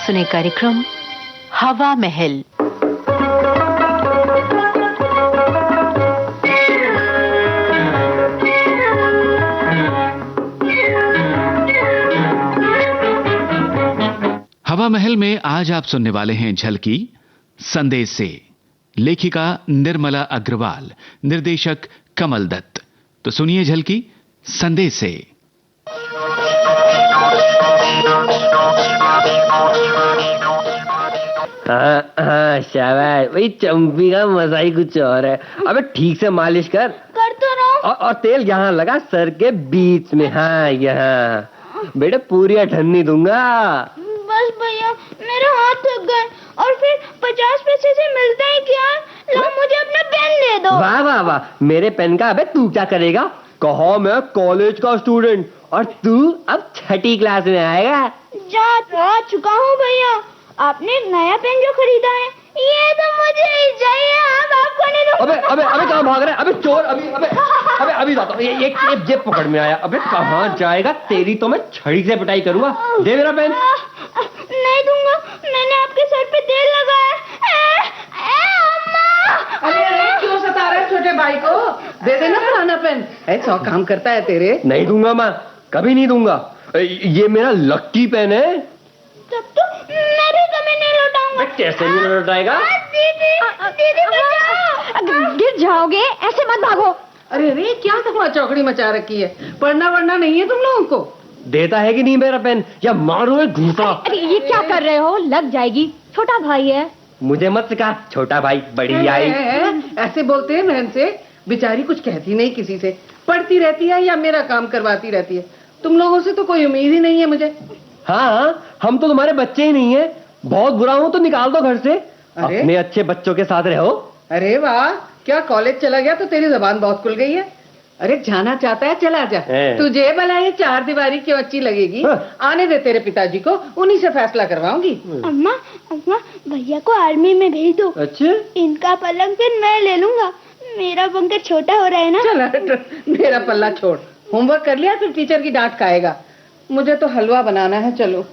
सुने कार्यक्रम हवा महल। हवा महल में आज आप सुनने वाले हैं झलकी संदेश से। लेखिका निर्मला अग्रवाल, निर्देशक कमल दत्त। तो सुनिए झलकी संदेश से। हाँ शाबाश, वही चंपी का मजा ही कुछ और है। अबे ठीक से मालिश कर तो रहो। और तेल यहाँ लगा सर के बीच में। हाँ यहाँ बेटा पूरी अठन्नी दूंगा। बस भैया मेरे हाथ थक गए और फिर 50 पैसे से मिलता है क्या? लो मुझे अपना पेन दे दो। वाह वाह वाह, मेरे पेन का अबे तू क्या करेगा? कहो मैं कॉलेज का स्टूडेंट और तू अब 6ठी क्लास में आएगा। जा चुका हूँ भैया। आपने एक नया पेन जो खरीदा है ये तो मुझे ही चाहिए। अब आपको नहीं दूंगा। अबे कहाँ भाग रहा है? अबे चोर, अभी जाता हूँ। एक जेब पकड़ में आया। अबे कहाँ जाएगा? तेरी तो मैं छड़ी से पिटाई करूंगा। दे मेरा पेन। नहीं दूंगा, मैंने आपके सर पे तेल लगाया। अरे क्यों सता रहा है छोटे भाई को? दे देना पुराना पेन। 100 काम करता है तेरे। नहीं दूंगा माँ, कभी नहीं दूंगा। ये मेरा लक्की पेन है। तब तो मैं भी कभी नहीं लौटाऊंगा। कैसे नहीं लौटाएगा? दीदी बचाओ। गिर जाओगे, ऐसे मत भागो। अरे क्या धमा चौकड़ी मचा रखी है? पढ़ना वढ़ना नहीं है तुम लोगों को? देता है कि नहीं मेरा पेन या मारो एक घूसा? अरे ये क्या कर रहे हो? लग जाएगी, छोटा भाई है। मुझे मत सिखा, छोटा भाई बड़ी आई। ऐसे बोलते हैं बहन से? बेचारी कुछ कहती नहीं किसी से, पढ़ती रहती है या मेरा काम करवाती रहती है। तुम लोगों से तो कोई उम्मीद ही नहीं है मुझे। हाँ, हम तो तुम्हारे बच्चे ही नहीं है। बहुत बुरा हूँ तो निकाल दो घर से। अपने अच्छे बच्चों के साथ रहो। अरे वाह, क्या कॉलेज चला गया तो तेरी जबान बहुत खुल गई है। अरे जाना चाहता है चला जा। तुझे भला ये 4 दीवारी क्यों अच्छी लगेगी? आने दे तेरे पिताजी को, उन्हीं से फैसला करवाऊंगी। अम्मा भैया को आर्मी में भेज दो। अच्छा, इनका पलंग फिर मैं ले लूंगा। मेरा बंकर छोटा हो रहा है ना। चल मेरा पल्ला छोड़, होमवर्क कर लिया फिर टीचर की डांट खाएगा। मुझे तो हलवा बनाना है। चलो।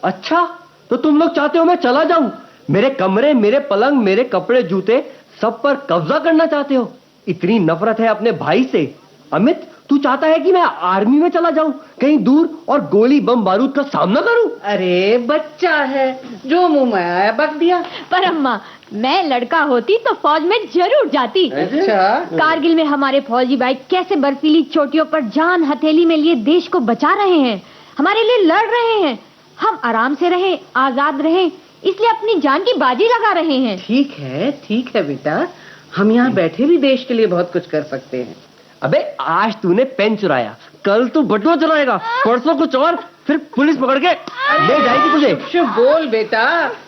अच्छा तो तुम लोग चाहते हो मैं चला जाऊं? मेरे कमरे, मेरे पलंग, मेरे कपड़े, जूते सब पर कब्जा करना चाहते हो? इतनी नफरत है अपने भाई से? अमित, तू चाहता है कि मैं आर्मी में चला जाऊं, कहीं दूर और गोली बम बारूद का सामना करूं? अरे बच्चा है, जो मुंह में आया बक दिया। पर अम्मा, मैं लड़का होती तो फौज में जरूर जाती। अच्छा? कारगिल में हमारे फौजी भाई कैसे बर्फीली चोटियों पर जान हथेली में लिए देश को बचा रहे हैं, हमारे लिए लड़ रहे हैं। हम आराम से रहें, आजाद रहें, इसलिए अपनी जान की बाजी लगा रहे हैं। ठीक है बेटा, हम यहाँ बैठे भी देश के लिए बहुत कुछ कर सकते हैं। अबे आज तूने पेन चुराया, कल तू बटुआ चुराएगा, परसों कुछ और, फिर पुलिस पकड़ के ले जाएगी तुझे। शुभ बोल बेटा,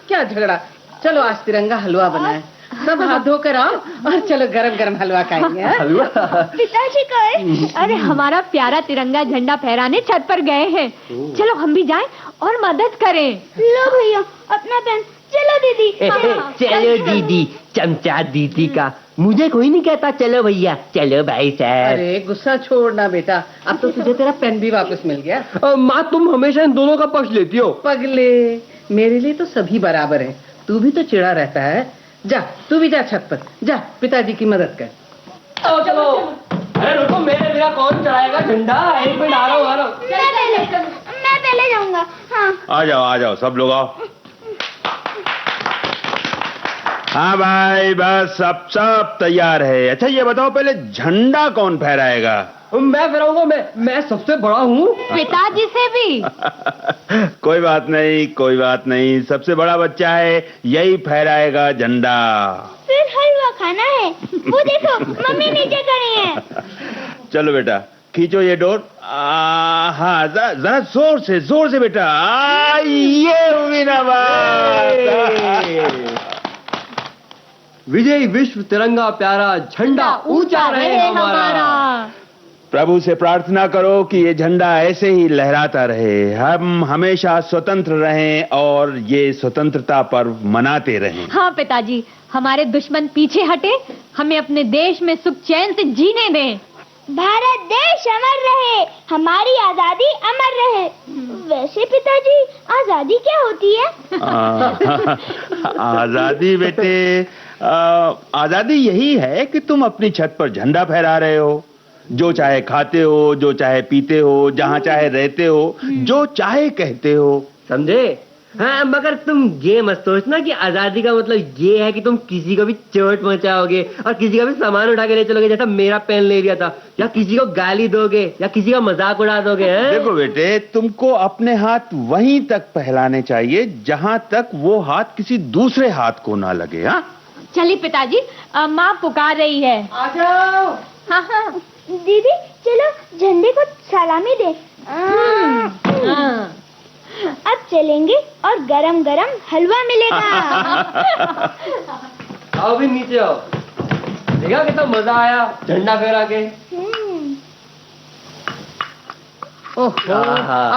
क्या झगड़ा। चलो आज तिरंगा हलवा बनाए, सब हाथ धोकर आओ और चलो गरम गरम हलवा खाएंगे। हलवा? पिताजी का है। अरे हमारा प्यारा तिरंगा झंडा फहराने छत पर गए हैं। चलो हम भी जाएं और मदद करें। लो भैया अपना पेन। चलो दीदी। चलो दीदी, चमचा दीदी का। मुझे कोई नहीं कहता चलो भैया, चलो भाई साहब। अरे गुस्सा छोड़ना बेटा, अब तो तुझे तेरा पेन भी वापस मिल गया। माँ तुम हमेशा इन दोनों का पक्ष लेती हो। पगले, मेरे लिए तो सभी बराबर हैं। तू भी तो चिढ़ा रहता है। जा तू भी जा छत पर, जा पिताजी की मदद कर। चलो। अरे रुको, मेरे बिना कौन चलाएगा झंडा? एक मिनट आ रहा हूँ। मैं पहले जाऊंगा। हाँ आ जाओ सब लोग आओ। हाँ भाई बस सब तैयार है। अच्छा ये बताओ पहले झंडा कौन फहराएगा? मैं फहराऊंगा। मैं सबसे बड़ा हूँ। पिताजी से भी। कोई बात नहीं, सबसे बड़ा बच्चा है, यही फहराएगा झंडा। फिर हलवा खाना है। वो देखो मम्मी नीचे खड़ी है। चलो बेटा खींचो ये डोर। हाँ जरा जोर से बेटा। ये हुई ना बात। विजय विश्व तिरंगा प्यारा, झंडा ऊंचा रहे हमारा। प्रभु से प्रार्थना करो कि ये झंडा ऐसे ही लहराता रहे, हम हमेशा स्वतंत्र रहें और ये स्वतंत्रता पर्व मनाते रहें। हाँ पिताजी, हमारे दुश्मन पीछे हटे, हमें अपने देश में सुख चैन से जीने दें। भारत देश अमर रहे, हमारी आजादी अमर रहे। वैसे पिताजी, आजादी क्या होती है? आजादी बेटे, आजादी यही है कि तुम अपनी छत पर झंडा फहरा रहे हो, जो चाहे खाते हो, जो चाहे पीते हो, जहाँ चाहे रहते हो, जो चाहे कहते हो। समझे? हाँ, मगर तुम ये मत सोचना कि आजादी का मतलब ये है कि तुम किसी को भी चोट पहुंचाओगे और किसी का भी सामान उठा के ले चलोगे, जैसा मेरा पेन ले लिया था, या किसी को गाली दोगे या किसी का मजाक उड़ा दोगे। देखो बेटे, तुमको अपने हाथ वहीं तक फैलाने चाहिए जहाँ तक वो हाथ किसी दूसरे हाथ को ना लगे। हाँ, चलिए पिताजी, माँ पुकार रही है। आ जाओ। हाँ हाँ। दीदी चलो झंडे को सलामी दे। अब चलेंगे और गरम गरम हलवा मिलेगा। आओ भी नीचे आओ, देखा कितना मजा आया झंडा फहरा के। ओहो,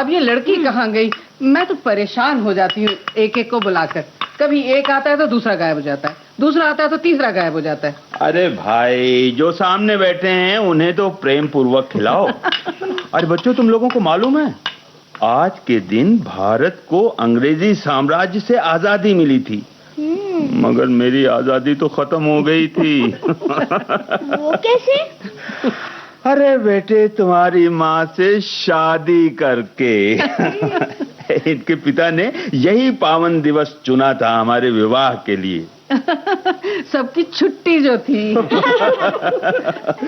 अब ये लड़की कहाँ गई? मैं तो परेशान हो जाती हूँ एक एक को बुलाकर। कभी एक आता है तो दूसरा गायब हो जाता है, दूसरा आता है तो तीसरा गायब हो जाता है। अरे भाई, जो सामने बैठे हैं उन्हें तो प्रेम पूर्वक खिलाओ। अरे बच्चों, तुम लोगों को मालूम है आज के दिन भारत को अंग्रेजी साम्राज्य से आजादी मिली थी, मगर मेरी आजादी तो खत्म हो गई थी। वो कैसे? अरे बेटे, तुम्हारी माँ से शादी करके। इनके पिता ने यही पावन दिवस चुना था हमारे विवाह के लिए। सबकी छुट्टी जो थी।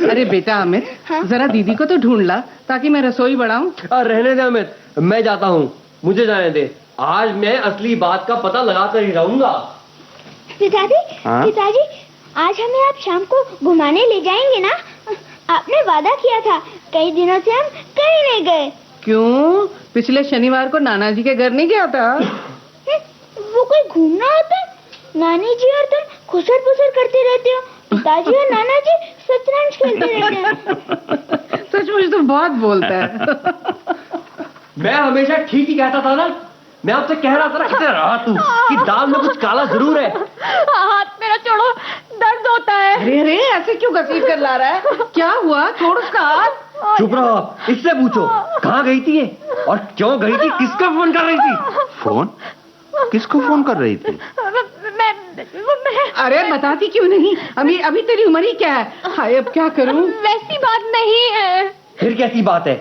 अरे बेटा अमित, जरा दीदी को तो ढूंढ ला ताकि मैं रसोई बढ़ाऊं। रहने दे अमित, मैं जाता हूँ, मुझे जाने दे। आज मैं असली बात का पता लगाकर ही रहूंगा। पिताजी, हाँ? पिताजी, आज हमें आप शाम को घुमाने ले जाएंगे ना? आपने वादा किया था। कई दिनों से हम कहीं नहीं गए। क्यों? पिछले शनिवार को नाना जी के घर नहीं गया था? वो कोई घूमना होता है? नानी जी और तुम खुसर पुसर करते रहते हो। पिताजी और नाना जी शतरंज खेलते रहते हैं। सचमुच तो बहुत बोलता है। मैं हमेशा ठीक ही कहता था ना। मैं आपसे कह रहा था ना, कितने रहा तू कि दाल में कुछ काला जरूर है। हाथ मेरा छोड़ो, दर्द होता है। अरे अरे, ऐसे क्यों घसीट कर ला रहा है? क्या हुआ? छोड़ उसका हाथ। चुप रहो आप, इससे पूछो कहाँ गई थी ये और क्यों गई थी, किसका फोन कर रही थी? फोन? किसको फोन कर रही थी? मैं अरे बताती क्यों नहीं? अभी तेरी उम्र ही क्या है? हाय, अब क्या करूं? वैसी बात नहीं है। फिर कैसी बात है?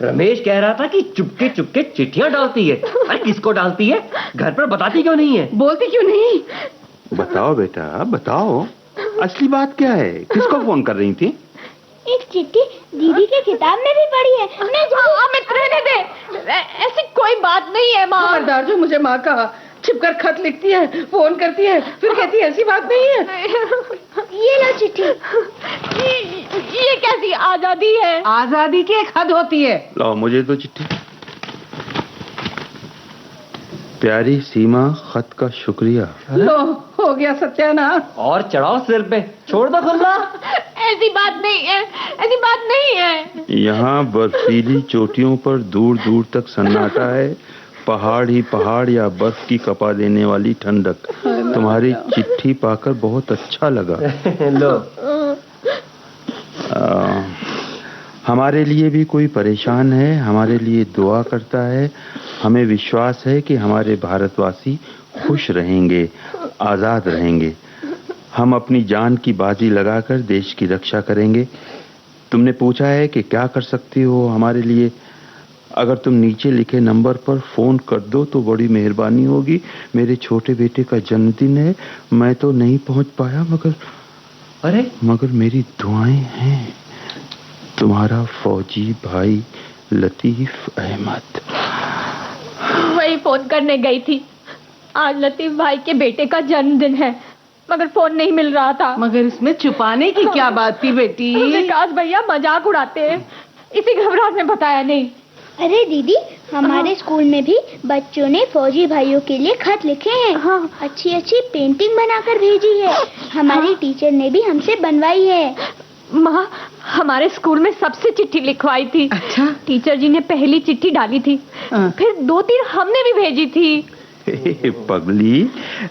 रमेश कह रहा था कि चुपके चुपके चिट्ठियां डालती है। अरे किसको डालती है? घर पर बताती क्यों नहीं है? बोलती क्यों नहीं? बताओ बेटा, बताओ, असली बात क्या है? किसको फोन कर रही थी? एक चिट्ठी दीदी के किताब में भी पढ़ी है। अमित, रहने दे, ऐसी कोई बात नहीं है माँ। खबरदार जो मुझे माँ का छिपकर खत लिखती है, फोन करती है, फिर कहती है ऐसी बात नहीं है। ये लो चिट्ठी। ये कैसी आजादी है? आजादी की एक हद होती है। लाओ मुझे तो चिट्ठी। प्यारी सीमा, खत का शुक्रिया। लो, हो गया सत्यानाश। और चढ़ाओ सिर पे, छोड़ दो खुला। ऐसी बात नहीं है, ऐसी बात नहीं है। यहाँ बर्फीली चोटियों पर दूर दूर तक सन्नाटा है, पहाड़ ही पहाड़ या बर्फ की कपा देने वाली ठंडक। तुम्हारी चिट्ठी पाकर बहुत अच्छा लगा। लो। हमारे लिए भी कोई परेशान है, हमारे लिए दुआ करता है। हमें विश्वास है कि हमारे भारतवासी खुश रहेंगे, आजाद रहेंगे। हम अपनी जान की बाजी लगाकर देश की रक्षा करेंगे। तुमने पूछा है कि क्या कर सकती हो हमारे लिए। अगर तुम नीचे लिखे नंबर पर फोन कर दो तो बड़ी मेहरबानी होगी। मेरे छोटे बेटे का जन्मदिन है, मैं तो नहीं पहुंच पाया, मगर मेरी दुआएं हैं। तुम्हारा फौजी भाई लतीफ अहमद। वही फोन करने गई थी। आज लतीफ भाई के बेटे का जन्मदिन है, मगर फोन नहीं मिल रहा था। मगर इसमें छुपाने की क्या बात थी बेटी? विकास भैया मजाक उड़ाते हैं, इसी घबराहट में बताया नहीं। अरे दीदी, हमारे स्कूल में भी बच्चों ने फौजी भाइयों के लिए खत लिखे हैं। हाँ। अच्छी अच्छी पेंटिंग बनाकर भेजी है। हमारी टीचर ने भी हमसे बनवाई है। माँ, हमारे स्कूल में सबसे चिट्ठी लिखवाई थी। अच्छा? टीचर जी ने पहली चिट्ठी डाली थी, फिर 2-3 हमने भी भेजी थी। पगली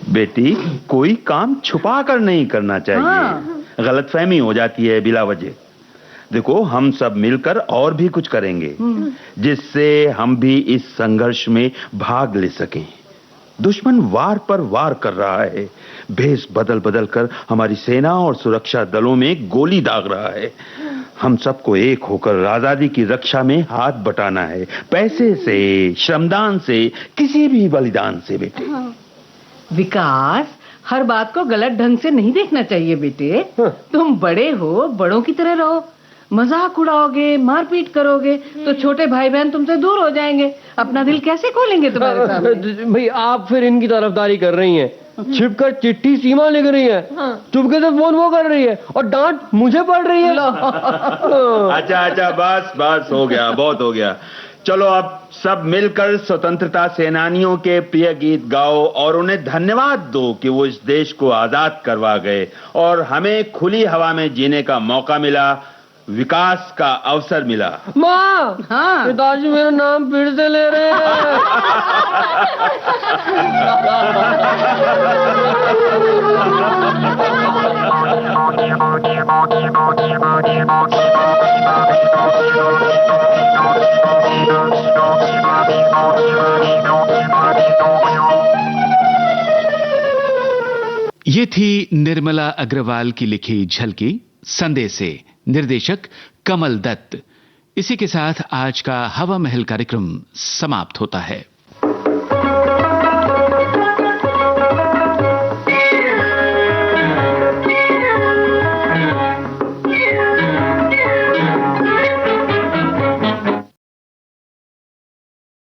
बेटी, कोई काम छुपा कर नहीं करना चाहिए। गलतफहमी हो जाती है बिला वजह। देखो, हम सब मिलकर और भी कुछ करेंगे जिससे हम भी इस संघर्ष में भाग ले सकें। दुश्मन वार पर वार कर रहा है, भेष बदल बदल कर हमारी सेना और सुरक्षा दलों में गोली दाग रहा है। हम सबको एक होकर आजादी की रक्षा में हाथ बटाना है, पैसे से, श्रमदान से, किसी भी बलिदान से बेटे। विकास, हर बात को गलत ढंग से नहीं देखना चाहिए बेटे। तुम बड़े हो, बड़ों की तरह रहो। मजाक उड़ाओगे, मारपीट करोगे तो छोटे भाई बहन तुमसे दूर हो जाएंगे। अपना दिल कैसे खोलेंगे तुम्हारे सामने? भाई आप फिर इनकी तरफदारी कर रही हैं। छिपकर चिट्ठी सीमा लिख रही है, चुपके से फोन वो कर रही है और डांट मुझे पड़ रही है। अच्छा, बस हो गया, बहुत हो गया। चलो अब सब मिलकर स्वतंत्रता सेनानियों के प्रिय गीत गाओ और उन्हें धन्यवाद दो कि वो इस देश को आजाद करवा गए और हमें खुली हवा में जीने का मौका मिला, विकास का अवसर मिला। माँ, हाँ। पिताजी मेरा नाम फिर से ले रहे ये थी निर्मला अग्रवाल की लिखी झलकी संदेश से, निर्देशक कमल दत्त। इसी के साथ आज का हवा महल कार्यक्रम समाप्त होता है।